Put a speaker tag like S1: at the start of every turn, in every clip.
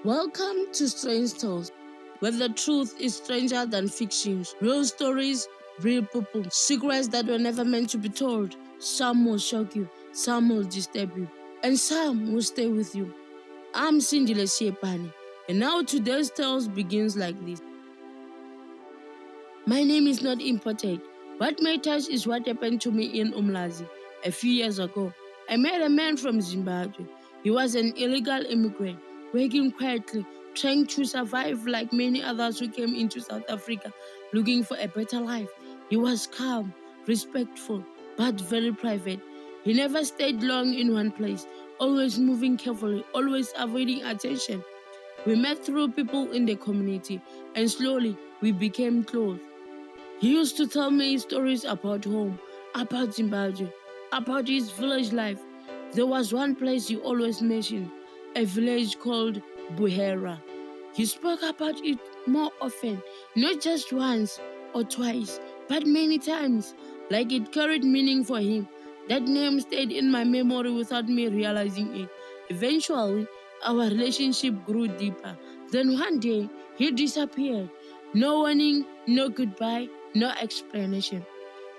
S1: Welcome to Strange Tales, where the truth is stranger than fictions. Real stories, real people, secrets that were never meant to be told. Some will shock you, some will disturb you, and some will stay with you. I'm Cindy Lesiepani, and now today's tales begins like this. My name is not important. What matters is what happened to me in Umlazi a few years ago. I met a man from Zimbabwe. He was an illegal immigrant, working quietly, trying to survive like many others who came into South Africa looking for a better life. He was calm, respectful, but very private. He never stayed long in one place, always moving carefully, always avoiding attention. We met through people in the community, and slowly we became close. He used to tell me stories about home, about Zimbabwe, about his village life. There was one place he always mentioned, a village called Buhera. He spoke about it more often, not just once or twice, but many times, like it carried meaning for him. That name stayed in my memory without me realizing it. Eventually, our relationship grew deeper. Then one day, he disappeared. No warning, no goodbye, no explanation.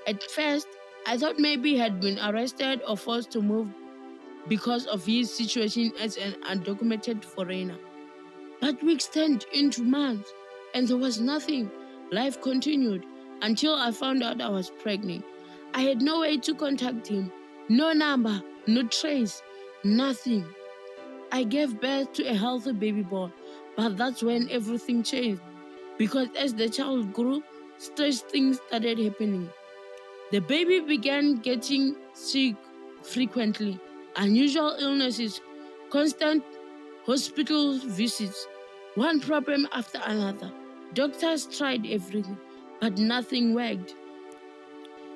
S1: At first, I thought maybe he had been arrested or forced to move because of his situation as an undocumented foreigner. But weeks turned into months, and there was nothing. Life continued until I found out I was pregnant. I had no way to contact him, no number, no trace, nothing. I gave birth to a healthy baby boy, but that's when everything changed. Because as the child grew, strange things started happening. The baby began getting sick frequently, unusual illnesses, constant hospital visits, one problem after another. Doctors tried everything, but nothing worked.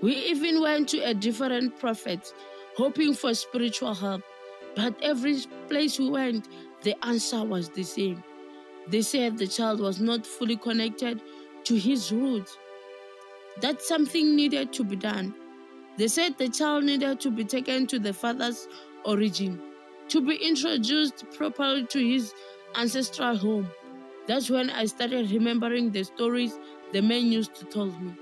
S1: We even went to a different prophet, hoping for spiritual help, but every place we went, the answer was the same. They said the child was not fully connected to his roots, that something needed to be done. They said the child needed to be taken to the father's origin, to be introduced properly to his ancestral home. That's when I started remembering the stories the man used to tell me.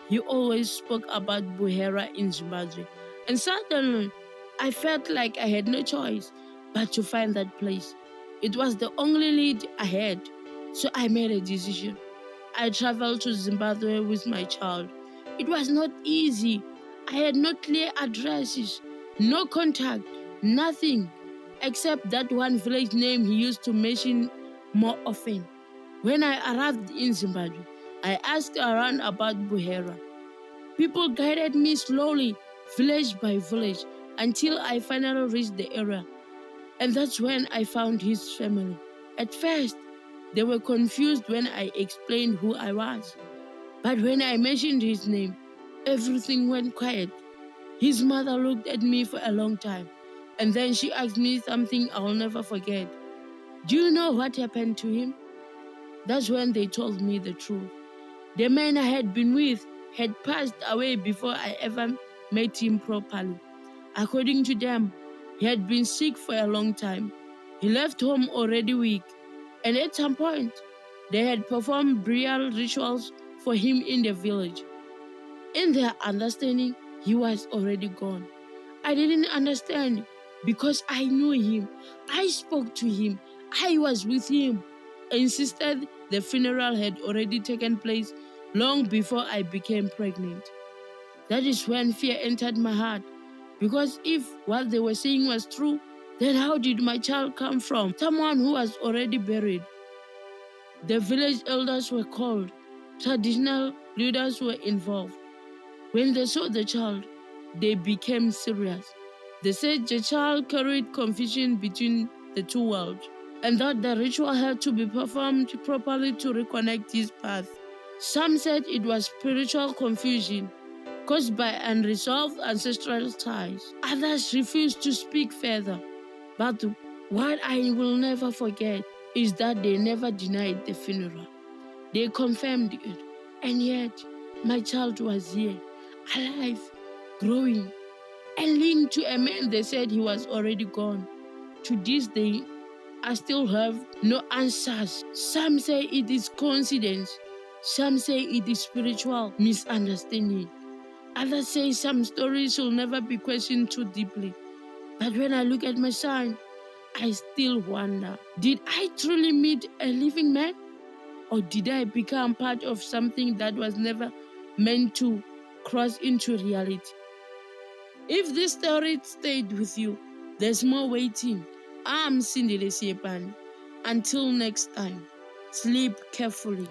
S1: He always spoke about Buhera in Zimbabwe, and suddenly I felt like I had no choice but to find that place. It was the only lead I had, so I made a decision. I traveled to Zimbabwe with my child. It was not easy. I had no clear addresses, no contact, nothing, except that one village name he used to mention more often. When I arrived in Zimbabwe, I asked around about Buhera. People guided me slowly, village by village, until I finally reached the area. And that's when I found his family. At first, they were confused when I explained who I was. But when I mentioned his name, everything went quiet. His mother looked at me for a long time, and then she asked me something I'll never forget. Do you know what happened to him? That's when they told me the truth. The man I had been with had passed away before I ever met him properly. According to them, he had been sick for a long time. He left home already weak, and at some point, they had performed burial rituals for him in the village. In their understanding, he was already gone. I didn't understand because I knew him. I spoke to him. I was with him. I insisted the funeral had already taken place long before I became pregnant. That is when fear entered my heart, because if what they were saying was true, then how did my child come from someone who was already buried? The village elders were called. Traditional leaders were involved. When they saw the child, they became serious. They said the child carried confusion between the two worlds, and that the ritual had to be performed properly to reconnect his path. Some said it was spiritual confusion caused by unresolved ancestral ties. Others refused to speak further. But what I will never forget is that they never denied the funeral. They confirmed it. And yet, my child was here, alive, growing, and linked to a man they said he was already gone. To this day, I still have no answers. Some say it is coincidence. Some say it is spiritual misunderstanding. Others say some stories will never be questioned too deeply. But when I look at my son, I still wonder, did I truly meet a living man? Or did I become part of something that was never meant to cross into reality? If this story stayed with you, there's more waiting. I'm Cindy Lesiepan. Until next time, sleep carefully.